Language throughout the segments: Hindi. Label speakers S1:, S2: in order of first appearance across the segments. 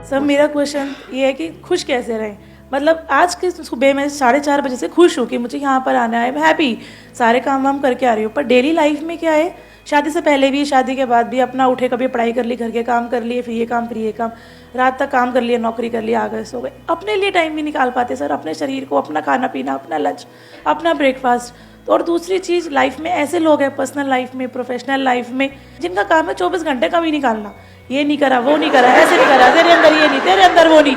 S1: सर मेरा क्वेश्चन ये है कि खुश कैसे रहें। मतलब आज के सुबह मैं 4:30 बजे से खुश हूँ कि मुझे यहाँ पर आना है, मैं हैप्पी, सारे काम वाम करके आ रही हूँ। पर डेली लाइफ में क्या है, शादी से पहले भी शादी के बाद भी अपना उठे, कभी पढ़ाई कर ली, घर के काम कर लिए, फिर ये काम फिर ये काम, रात तक काम कर लिया, नौकरी कर लिया, आ गए सो गए। अपने लिए टाइम नहीं निकाल पाते सर, अपने शरीर को, अपना खाना पीना, अपना लंच, अपना ब्रेकफास्ट। तो और दूसरी चीज़, लाइफ में ऐसे लोग हैं, पर्सनल लाइफ में, प्रोफेशनल लाइफ में, जिनका काम है 24 घंटे का भी निकालना, ये नहीं करा, वो नहीं करा, ऐसे नहीं करा, तेरे अंदर ये नहीं, तेरे अंदर वो नहीं।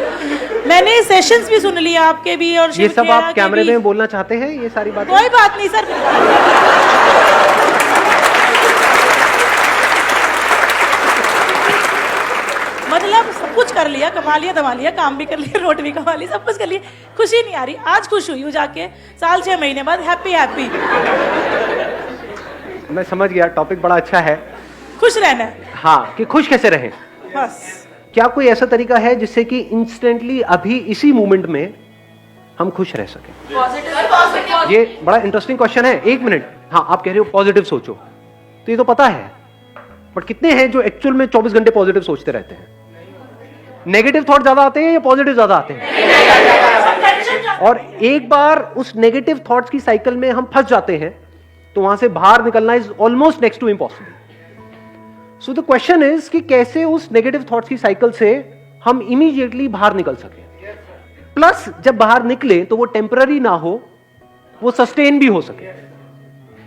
S1: मैंने सेशंस भी सुन लिया आपके भी, और
S2: ये सब आप कैमरे में बोलना चाहते हैं ये सारी बातें?
S1: कोई बात नहीं सर, मतलब सब कुछ कर लिया, कमा लिया, दमा लिया, काम भी कर लिया, रोटी भी कमा ली, सब कुछ कर लिया, खुशी नहीं आ रही। आज खुश हुई हूँ जाके, साल 6 महीने बाद हैप्पी हैप्पी।
S2: मैं समझ गया, टॉपिक बड़ा अच्छा है,
S1: खुश रहना है।
S2: हाँ, कि खुश कैसे रहें।
S1: बस
S2: क्या कोई ऐसा तरीका है जिससे कि इंस्टेंटली अभी इसी मोमेंट में हम खुश रह सकें? ये बड़ा इंटरेस्टिंग क्वेश्चन है। 1 मिनट, हाँ, आप कह रहे हो पॉजिटिव सोचो, तो ये तो पता है, बट कितने हैं जो एक्चुअल में 24 घंटे पॉजिटिव सोचते रहते हैं? नेगेटिव थॉट ज्यादा आते हैं या पॉजिटिव ज्यादा आते हैं? और एक बार उस नेगेटिव थॉट्स की साइकिल में हम फंस जाते हैं तो वहां से बाहर निकलना is almost next to impossible. So the question is कि कैसे उस नेगेटिव थॉट्स की साइकिल से हम इमीडिएटली बाहर निकल सके, प्लस जब बाहर निकले तो वो टेम्पररी ना हो, वो सस्टेन भी हो सके।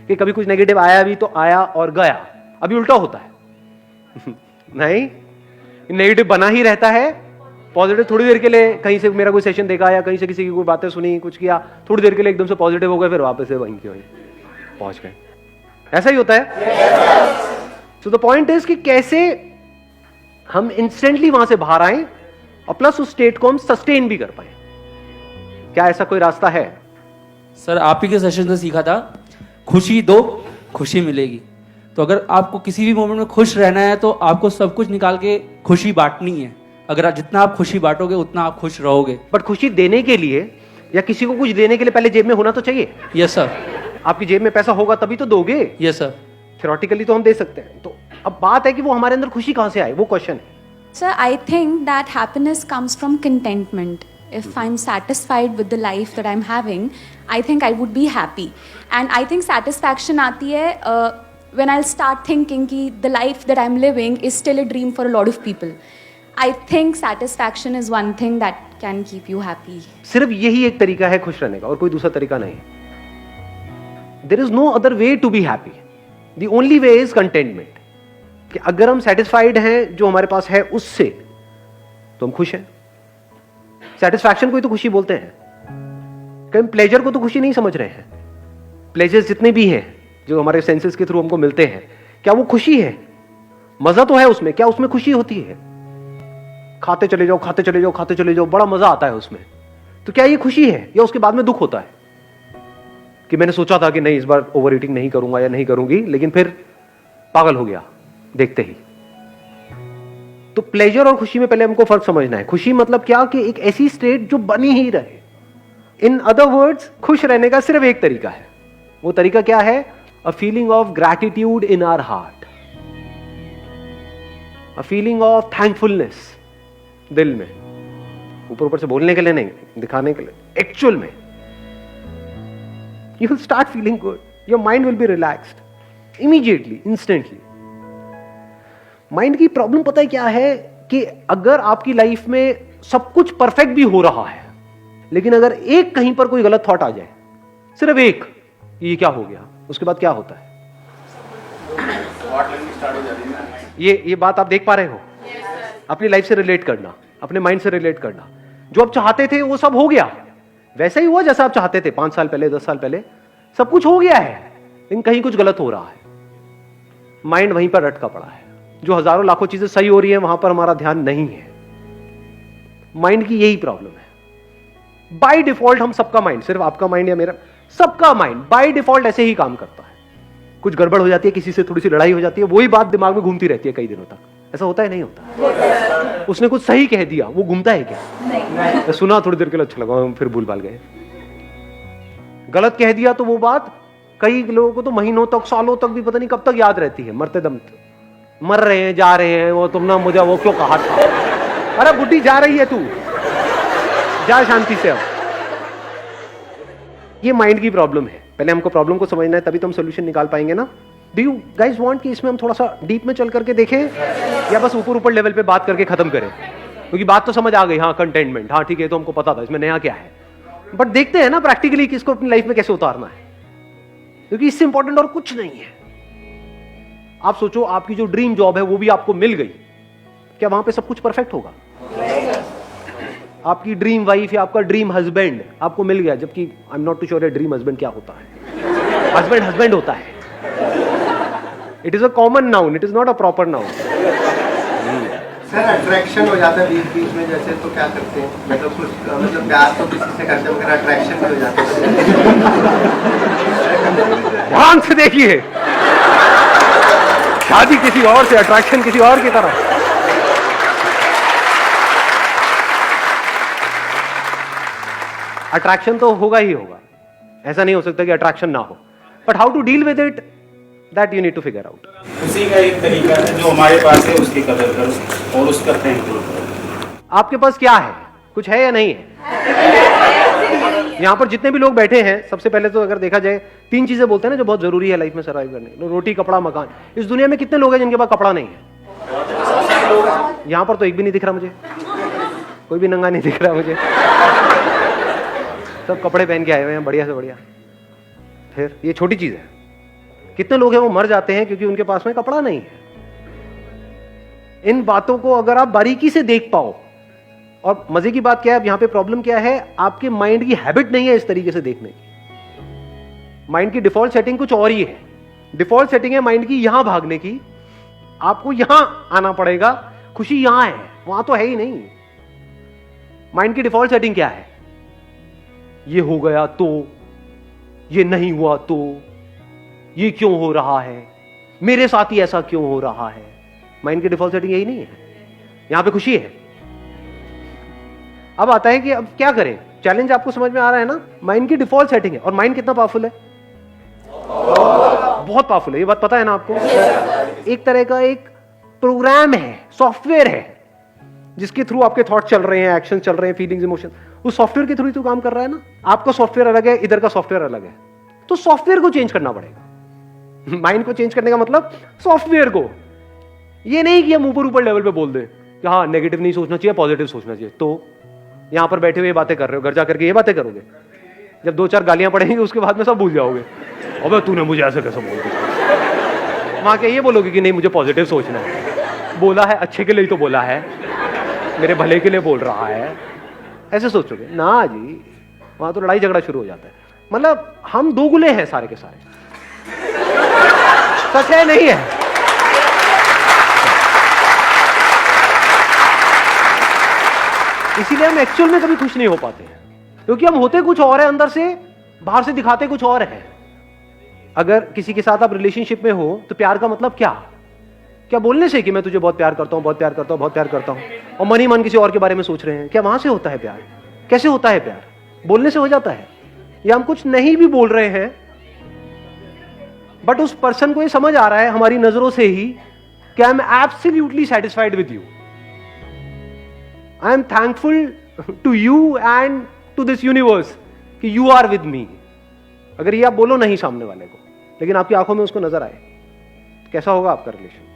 S2: कि कभी कुछ नेगेटिव आया भी तो आया और गया, अभी उल्टा होता है नहीं, नेगेटिव बना ही रहता है, पॉजिटिव थोड़ी देर के लिए, कहीं से मेरा कोई सेशन देखा या कहीं से किसी की कोई बातें सुनी, कुछ किया, थोड़ी देर के लिए एकदम से पॉजिटिव हो गए, फिर वापस से वहीं के वहीं पहुंच गए। ऐसा ही होता है। सो द पॉइंट इज कि कैसे हम इंस्टेंटली वहां से बाहर आए और प्लस उस स्टेट को हम सस्टेन भी कर पाए। क्या ऐसा कोई रास्ता है?
S3: सर आप ही के सेशन से सीखा था, खुशी दो खुशी मिलेगी। तो अगर आपको किसी भी मोमेंट में खुश रहना है तो आपको सब कुछ निकाल के खुशी बांटनी है। अगर जितना आप खुशी बांटोगे उतना आप खुश रहोगे।
S2: बट खुशी देने के लिए या किसी को कुछ देने के लिए पहले जेब में होना तो चाहिए।
S3: Yes sir.
S2: आपकी जेब में पैसा होगा तभी तो दोगे।
S3: Yes sir.
S2: थ्योरेटिकली तो हम दे सकते हैं, तो अब बात है कि वो हमारे अंदर खुशी कहां से आए, वो क्वेश्चन है।
S4: Sir, I think that happiness comes from contentment. If I'm satisfied with the life that I'm having, I think I would be happy. And I think satisfaction आती है when I'll start thinking कि the life that I'm living is still a dream for a lot of people. I think satisfaction is one thing that can keep you happy.
S2: सिर्फ यही एक तरीका है खुश रहने का और कोई दूसरा तरीका नहीं। There is no other way to be happy. The only way is contentment. कि अगर हम सेटिस्फाइड हैं जो हमारे पास है उससे, तो हम खुश हैं। सेटिस्फैक्शन को ही तो खुशी बोलते हैं। कहीं प्लेजर को तो खुशी नहीं समझ रहे हैं। प्लेजर्स जितने भी हैं जो हमारे सेंसेस के थ्रू हमको मिलते हैं, क्या वो खुशी है? मजा तो है उसमें, क्या उसमें खुशी होती है? खाते चले जाओ, खाते चले जाओ, खाते चले जाओ, बड़ा मजा आता है उसमें। तो क्या ये खुशी है या उसके बाद में दुख होता है कि मैंने सोचा था कि नहीं इस बार ओवर ईटिंग नहीं करूंगा या नहीं करूंगी, लेकिन फिर पागल हो गया देखते ही। तो प्लेजर और खुशी में पहले हमको फर्क समझना है। खुशी मतलब क्या कि एक ऐसी स्टेट जो बनी ही रहे। इन अदर वर्ड्स, खुश रहने का सिर्फ एक तरीका है। वो तरीका क्या है? A feeling of gratitude in our heart, a feeling of thankfulness दिल में, ऊपर ऊपर से बोलने के लिए नहीं, दिखाने के लिए, एक्चुअल में। You will start feeling good, your mind will be relaxed immediately, instantly. Mind की प्रॉब्लम पता है क्या है कि अगर आपकी लाइफ में सब कुछ परफेक्ट भी हो रहा है, लेकिन अगर एक कहीं पर कोई गलत थॉट आ जाए, सिर्फ एक, ये क्या हो गया, उसके बाद क्या होता है? ये बात आप देख पा रहे हो? अपनी लाइफ से रिलेट करना, अपने माइंड से रिलेट करना। जो आप चाहते थे वो सब हो गया, वैसा ही हुआ जैसा आप चाहते थे 5 साल पहले, 10 साल पहले, सब कुछ हो गया है, लेकिन कहीं कुछ गलत हो रहा है। माइंड वहीं पर अटका पड़ा है। जो हजारों लाखों चीजें सही हो रही है वहां पर हमारा ध्यान नहीं है। माइंड की यही प्रॉब्लम है। बाय डिफॉल्ट हम सबका माइंड, सिर्फ आपका माइंड या मेरा, सबका माइंड बाय डिफॉल्ट ऐसे ही काम करता है। कुछ गड़बड़ हो जाती है, किसी से थोड़ी सी लड़ाई हो जाती है, वही बात दिमाग में घूमती रहती है कई दिनों तक। ऐसा होता है नहीं होता? उसने कुछ सही कह दिया, वो घूमता है क्या? नहीं। सुना थोड़ी देर के लिए, अच्छा लगा, फिर भूल भाल गए। गलत कह दिया तो वो बात कई लोगों को तो महीनों तक, सालों तक भी पता नहीं कब तक याद रहती है, मरते दम तक। मर रहे हैं, जा रहे हैं, वो तुमने मुझे वो क्यों कहा था, अरे बुड्ढी जा रही है तू, जा शांति से। अब ये माइंड की प्रॉब्लम है, पहले हमको प्रॉब्लम को समझना है, तभी तो हम सोल्यूशन निकाल पाएंगे ना। डू यू गाइज वांट कि इसमें हम थोड़ा सा डीप में चल करके देखें, या बस ऊपर ऊपर लेवल पे बात करके खत्म करें? क्योंकि बात तो समझ आ गई, हाँ कंटेनमेंट, हाँ ठीक है, तो हमको पता था इसमें नया क्या है, बट देखते हैं ना प्रैक्टिकली कि इसको अपनी लाइफ में कैसे उतारना है, क्योंकि इससे इंपॉर्टेंट और कुछ नहीं है। आप सोचो, आपकी जो ड्रीम जॉब है वो भी आपको मिल गई, क्या वहां पे सब कुछ परफेक्ट होगा? आपकी ड्रीम वाइफ या आपका ड्रीम हस्बैंड आपको मिल गया, जबकि I am not too sure dream husband क्या होता है। हस्बैंड हस्बैंड होता है, it is a common noun, it is not a proper noun.
S5: Sir attraction हो जाता है बीच बीच में, जैसे तो क्या करते हैं, मतलब कुछ मतलब प्यार तो किसी से करते हैं मगर अट्रैक्शन भी हो जाता है।
S2: ध्यान से देखिए, शादी किसी और से, अट्रैक्शन किसी और की तरफ। अट्रैक्शन तो होगा ही होगा, ऐसा नहीं हो सकता कि अट्रैक्शन ना हो, but how to deal with it, that you need to figure out.
S6: उसी का एक तरीका है, जो हमारे पास है उसकी कदर करो और उसका थैंक यू करो।
S2: आपके पास क्या है, कुछ है या नहीं है? यहां पर जितने भी लोग बैठे हैं, सबसे पहले तो अगर देखा जाए 3 चीजें बोलते हैं ना जो बहुत जरूरी है लाइफ में सर्वाइव करने, रोटी, कपड़ा, मकान। इस दुनिया में कितने लोग हैं जिनके पास कपड़ा नहीं है? यहां पर तो एक भी नहीं दिख रहा मुझे, कोई भी नंगा नहीं दिख रहा मुझे, सब कपड़े पहन के आए हुए हैं बढ़िया से बढ़िया। फिर ये छोटी चीज है, कितने लोग हैं वो मर जाते हैं क्योंकि उनके पास में कपड़ा नहीं है। इन बातों को अगर आप बारीकी से देख पाओ, और मजे की बात क्या है, अब यहां पे प्रॉब्लम क्या है, आपके माइंड की हैबिट नहीं है इस तरीके से देखने की। माइंड की डिफॉल्ट सेटिंग कुछ और ही है। डिफॉल्ट सेटिंग है माइंड की यहां भागने की, आपको यहां आना पड़ेगा, खुशी यहां है, वहां तो है ही नहीं। माइंड की डिफॉल्ट सेटिंग क्या है? ये हो गया तो, ये नहीं हुआ तो, ये क्यों हो रहा है, मेरे साथ ही ऐसा क्यों हो रहा है। माइंड की डिफॉल्ट सेटिंग यही नहीं है, यहां पे खुशी है। अब आता है कि अब क्या करें, चैलेंज आपको समझ में आ रहा है ना। माइंड की डिफॉल्ट सेटिंग है, और माइंड कितना पावरफुल है, बहुत पावरफुल है, ये बात पता है ना आपको। एक तरह का एक प्रोग्राम है, सॉफ्टवेयर है, जिसके थ्रू आपके थॉट चल रहे हैं, एक्शन चल रहे हैं, फीलिंग्स, इमोशन, उस सॉफ्टवेयर के थ्रू ही तो काम कर रहा है ना। आपका सॉफ्टवेयर अलग है, इधर का सॉफ्टवेयर अलग है, तो सॉफ्टवेयर को चेंज करना पड़ेगा। माइंड को चेंज करने का मतलब सॉफ्टवेयर को, ये नहीं कि हम ऊपर ऊपर लेवल पे बोल दें कि हाँ नेगेटिव नहीं सोचना चाहिए, पॉजिटिव सोचना चाहिए। तो यहां पर बैठे हुए बातें कर रहे हो, घर जाकर के ये बातें करोगे, जब 2-4 गालियां पड़ेंगी उसके बाद में सब भूल जाओगे। अबे तूने मुझे ऐसे कैसे बोल दिया। वहां क्या ये बोलोगे कि नहीं मुझे पॉजिटिव सोचना है, बोला है अच्छे के लिए तो बोला है, मेरे भले के लिए बोल रहा है, ऐसे सोचोगे ना जी। वहां तो लड़ाई झगड़ा शुरू हो जाता है। मतलब हम दोगुले हैं सारे के सारे, सच है नहीं है। इसीलिए हम एक्चुअल में कभी खुश नहीं हो पाते हैं, क्योंकि हम होते कुछ और है अंदर से, बाहर से दिखाते कुछ और है। अगर किसी के साथ आप रिलेशनशिप में हो तो प्यार का मतलब क्या, क्या बोलने से कि मैं तुझे बहुत प्यार करता हूं, बहुत प्यार करता हूं, बहुत प्यार करता हूं, और मन ही मन किसी और के बारे में सोच रहे हैं, क्या वहां से होता है प्यार? कैसे होता है प्यार? बोलने से हो जाता है, या हम कुछ नहीं भी बोल रहे हैं बट उस पर्सन को ये समझ आ रहा है हमारी नजरों से ही कि I am absolutely satisfied with you, I am thankful to you and to this universe कि यू आर विद मी। अगर ये आप बोलो नहीं सामने वाले को, लेकिन आपकी आंखों में उसको नजर आए, तो कैसा होगा आपका रिलेशन?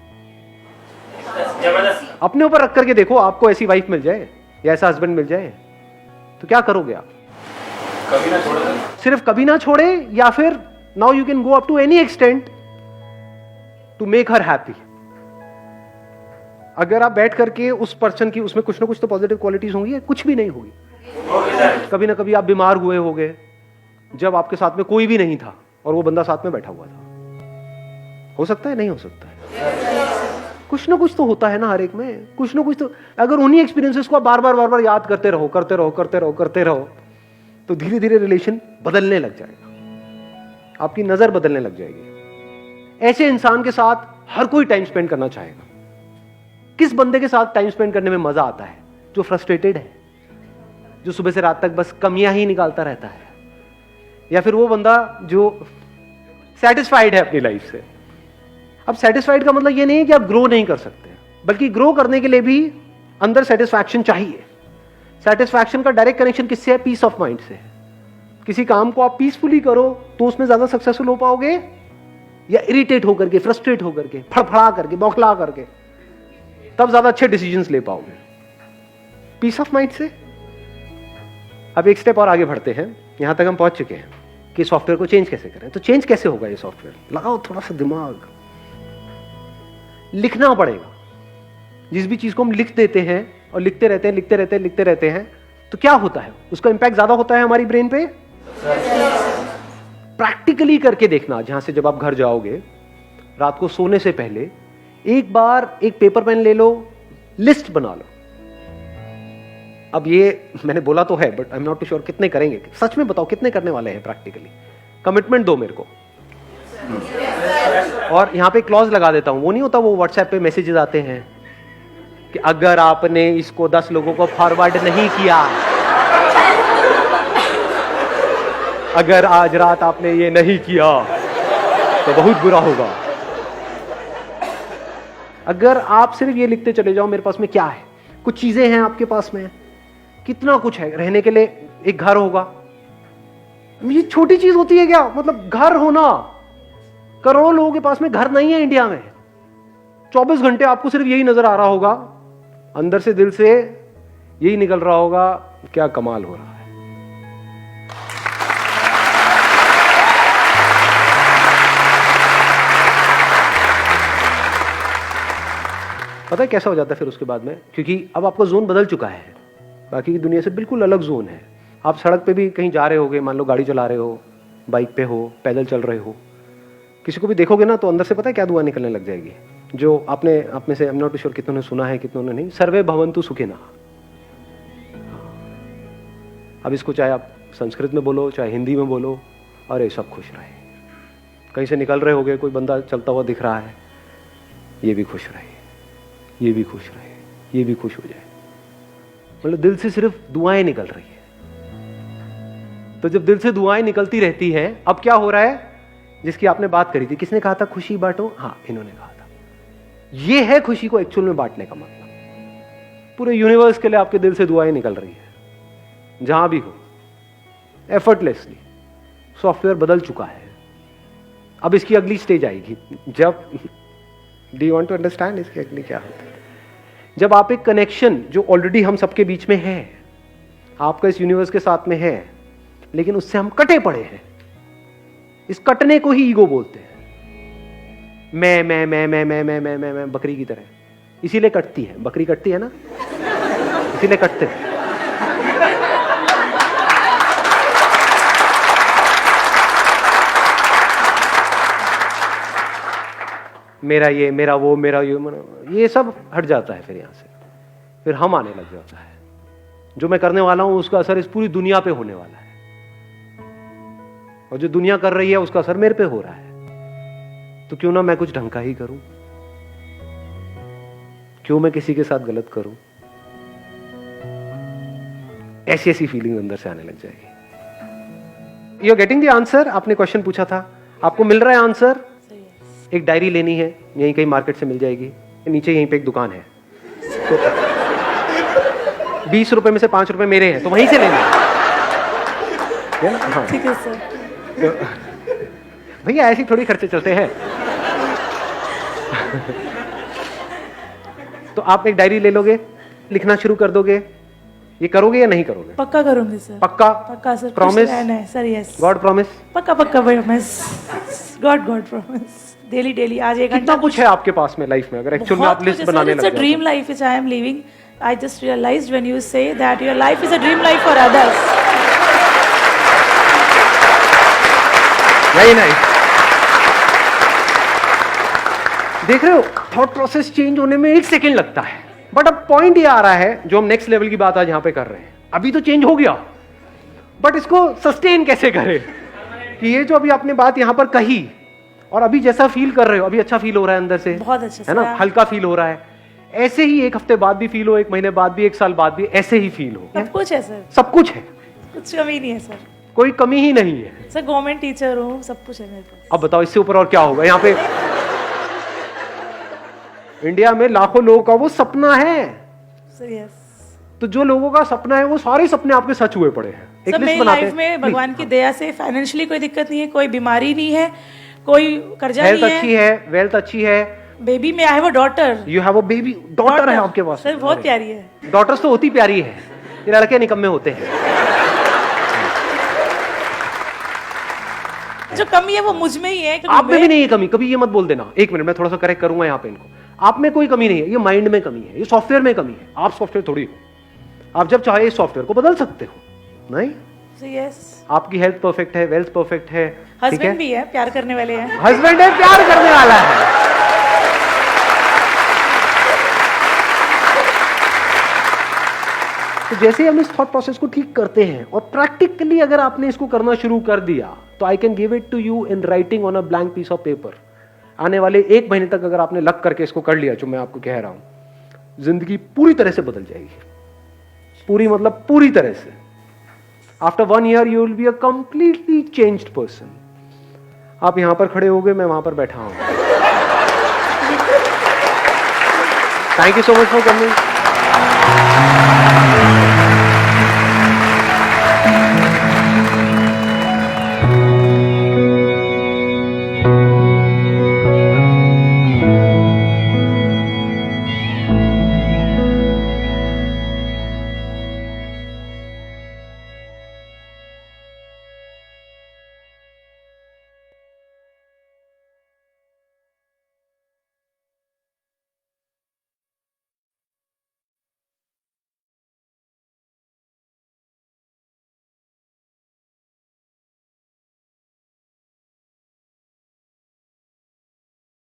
S2: अपने ऊपर रख करके देखो, आपको ऐसी वाइफ मिल जाए या ऐसा हस्बैंड मिल जाए तो क्या करोगे आप?
S6: कभी ना छोड़े,
S2: सिर्फ कभी ना छोड़े, या फिर now you can go up to any extent to make her happy. अगर आप बैठ करके उस पर्सन की, उसमें कुछ ना कुछ तो पॉजिटिव क्वालिटीज होंगी, कुछ भी नहीं होगी। कभी ना कभी आप बीमार हुए होंगे जब आपके साथ में कोई भी नहीं था और वो बंदा साथ में बैठा हुआ था। हो सकता है, नहीं हो सकता है, कुछ ना कुछ तो होता है ना हर एक में, कुछ ना कुछ तो। अगर उन्हीं एक्सपीरियंसेस को आप बार बार याद करते रहो, करते रहो, करते रहो, करते रहो, तो धीरे धीरे रिलेशन बदलने लग जाएगा, आपकी नजर बदलने लग जाएगी। ऐसे इंसान के साथ हर कोई टाइम स्पेंड करना चाहेगा। किस बंदे के साथ टाइम स्पेंड करने में मजा आता है? जो फ्रस्ट्रेटेड है, जो सुबह से रात तक बस कमियां ही निकालता रहता है, या फिर वो बंदा जो सेटिस्फाइड है अपनी लाइफ से। अब सेटिस्फाइड का मतलब ये नहीं है कि आप ग्रो नहीं कर सकते, बल्कि ग्रो करने के लिए भी अंदर सेटिस्फैक्शन चाहिए। सेटिस्फैक्शन का डायरेक्ट कनेक्शन किससे है? पीस ऑफ माइंड से। किसी काम को आप पीसफुली करो तो उसमें ज्यादा सक्सेसफुल हो पाओगे, या इरिटेट होकर के, फ्रस्ट्रेट होकर के, फड़फड़ा करके, बौखला करके, तब ज्यादा अच्छे डिसीजंस ले पाओगे पीस ऑफ माइंड से। अब एक स्टेप और आगे बढ़ते हैं। यहां तक हम पहुंच चुके हैं कि सॉफ्टवेयर को चेंज कैसे करें। तो चेंज कैसे होगा ये सॉफ्टवेयर? लगाओ थोड़ा सा दिमाग, लिखना पड़ेगा। जिस भी चीज को हम लिख देते हैं और लिखते रहते हैं, लिखते रहते हैं, लिखते रहते हैं, तो क्या होता है? उसका इंपैक्ट ज्यादा होता है हमारी ब्रेन पे। प्रैक्टिकली करके देखना। जहां से जब आप घर जाओगे रात को सोने से पहले एक बार एक पेपर पेन ले लो, लिस्ट बना लो। अब ये मैंने बोला तो है, but I am not too sure कितने करेंगे। सच में बताओ कितने करने वाले हैं प्रैक्टिकली? कमिटमेंट दो मेरे को। और यहां पे क्लॉज लगा देता हूं। वो नहीं होता, वो व्हाट्सएप पे मैसेजेस आते हैं कि अगर आपने इसको 10 लोगों को फॉरवर्ड नहीं किया, अगर आज रात आपने ये नहीं किया तो बहुत बुरा होगा। अगर आप सिर्फ ये लिखते चले जाओ, मेरे पास में क्या है, कुछ चीजें हैं आपके पास में, कितना कुछ है। रहने के लिए एक घर होगा, ये छोटी चीज होती है क्या? मतलब घर होना। करोड़ों लोगों के पास में घर नहीं है इंडिया में। 24 घंटे आपको सिर्फ यही नजर आ रहा होगा, अंदर से दिल से यही निकल रहा होगा, क्या कमाल हो रहा है। पता है कैसा हो जाता है फिर उसके बाद में? क्योंकि अब आपका जोन बदल चुका है, बाकी की दुनिया से बिल्कुल अलग जोन है। आप सड़क पे भी कहीं जा रहे होगे, मान लो गाड़ी चला रहे हो, बाइक पे हो, पैदल चल रहे हो, किसी को भी देखोगे ना तो अंदर से पता है क्या दुआ निकलने लग जाएगी? जो आपने आप में से, आई एम नॉट श्योर कितनों ने सुना है, कितनों ने नहीं, सर्वे भवन्तु सुखिनः। अब इसको चाहे आप संस्कृत में बोलो, चाहे हिंदी में बोलो, अरे सब खुश रहे। कहीं से निकल रहे होगे, कोई बंदा चलता हुआ दिख रहा है, ये भी खुश रहे, ये भी खुश रहे, ये भी खुश हो जाए। मतलब दिल से सिर्फ दुआएं निकल रही है। तो जब दिल से दुआएं निकलती रहती हैं, अब क्या हो रहा है? जिसकी आपने बात करी थी, किसने कहा था खुशी बांटो? हाँ, इन्होंने कहा था। ये है खुशी को एक्चुअल में बांटने का मतलब। पूरे यूनिवर्स के लिए आपके दिल से दुआएं निकल रही है, जहां भी हो, एफर्टलेसली। सॉफ्टवेयर बदल चुका है। अब इसकी अगली स्टेज आएगी, जब do you want to understand इसकी अगली क्या होती है? जब आप एक कनेक्शन जो ऑलरेडी हम सबके बीच में है, आपका इस यूनिवर्स के साथ में है, लेकिन उससे हम कटे पड़े हैं। इस कटने को ही ईगो बोलते हैं। मैं बकरी की तरह। इसीलिए कटती है, बकरी कटती है ना, इसीलिए कटते हैं। मेरा ये, मेरा वो, मेरा ये सब हट जाता है। फिर यहां से फिर हम आने लग जाता है। जो मैं करने वाला हूं उसका असर इस पूरी दुनिया पे होने वाला है, और जो दुनिया कर रही है उसका असर मेरे पे हो रहा है। तो क्यों ना मैं कुछ ढंग का ही करूं? क्यों मैं किसी के साथ गलत करूं? ऐसी ऐसी फीलिंग अंदर से आने लग जाएगी। You are getting the answer? आपने क्वेश्चन पूछा था, आपको मिल रहा है आंसर? एक डायरी लेनी है, यहीं कहीं मार्केट से मिल जाएगी, नीचे यहीं पे एक दुकान है, तो 20 रुपए में से 5 रुपए मेरे हैं, तो वहीं से लेना है ना? हाँ
S1: ठीक है सर।
S2: तो भैया ऐसे थोड़ी खर्चे चलते हैं। तो आप एक डायरी ले लोगे, लिखना शुरू कर दोगे। ये करोगे या नहीं करोगे?
S1: पक्का करूंगी सर।
S2: पक्का?
S1: पक्का sir.
S2: Promise?
S1: Sir yes.
S2: God promise?
S1: पक्का पक्का promise. God promise. Daily daily आज एक
S2: कितना कुछ है आपके पास में लाइफ में, अगर एक्चुअल में आप लिस्ट बनाने लग
S1: जाओ। It's a dream life which I am living. I just realised when you say that your life is a dream life for others.
S2: Very nice. देख रहे हो, थॉट प्रोसेस चेंज होने में 1 सेकेंड लगता है, बट अब पॉइंट ये आ रहा है, जो हम नेक्स्ट लेवल की बात आज यहां पे कर रहे हैं। अभी तो चेंज हो गया, बट इसको सस्टेन कैसे करें? कि ये जो अभी आपने बात यहां पर कही, और अभी जैसा फील कर रहे हो, अभी अच्छा फील हो रहा है अंदर से,
S1: बहुत अच्छा
S2: है ना, हल्का फील हो रहा है। ऐसे ही 1 हफ्ते बाद भी फील हो, 1 महीने बाद भी, 1 साल बाद भी ऐसे ही फील हो।
S1: सब कुछ है सर,
S2: सब कुछ है,
S1: कुछ कमी नहीं है सर,
S2: कोई कमी ही नहीं है
S1: सर। गवर्नमेंट टीचर हूँ, सब कुछ है मेरे पास।
S2: अब बताओ इससे ऊपर और क्या होगा? यहाँ पे इंडिया में लाखों लोगों का वो सपना है,
S1: So, yes.
S2: तो जो लोगों का सपना है वो सारे सपने आपके सच हुए पड़े हैं। एक
S1: सब
S2: लिस्ट
S1: मेरी
S2: बनाते
S1: लाइफ
S2: हैं
S1: में
S2: Please,
S1: भगवान की दया से फाइनेंशियली कोई दिक्कत नहीं है, कोई बीमारी नहीं है, कोई कर्जा
S2: हेल्थ
S1: नहीं
S2: अच्छी
S1: है,
S2: है, वेल्थ अच्छी है,
S1: बेबी में I have a daughter.
S2: You have a baby, daughter है आपके पास।
S1: सर बहुत प्यारी है।
S2: डॉटर्स तो होती प्यारी है, ये लड़के निकम्मे होते हैं।
S1: जो कमी है वो मुझ में ही है।
S2: आप में भी नहीं है कमी, कभी ये मत बोल देना। एक मिनट मैं थोड़ा सा करेक्ट करूंगा यहाँ पे इनको। आप में कोई कमी नहीं है, ये माइंड में कमी है, ये सॉफ्टवेयर में कमी है। आप सॉफ्टवेयर थोड़ी हो, आप जब चाहे इस सॉफ्टवेयर को बदल सकते हो। नहीं,
S1: यस।
S2: आपकी हेल्थ परफेक्ट है, वेल्थ परफेक्ट है, ठीक है,
S1: हस्बैंड भी है, प्यार करने वाले हैं।
S2: हस्बैंड है, प्यार करने वाला है। तो जैसे ही हम इस थॉट प्रोसेस को ठीक करते हैं और प्रैक्टिकली अगर आपने इसको करना शुरू कर दिया तो I can give it to you in writing on a blank piece of paper. आने वाले 1 महीने तक अगर आपने लग करके इसको कर लिया, जो मैं आपको कह रहा हूं, जिंदगी पूरी तरह से बदल जाएगी। पूरी मतलब पूरी तरह से। After 1 year you will be a completely changed person. आप यहां पर खड़े हो गए, मैं वहां पर बैठा हूं। Thank you so much for coming.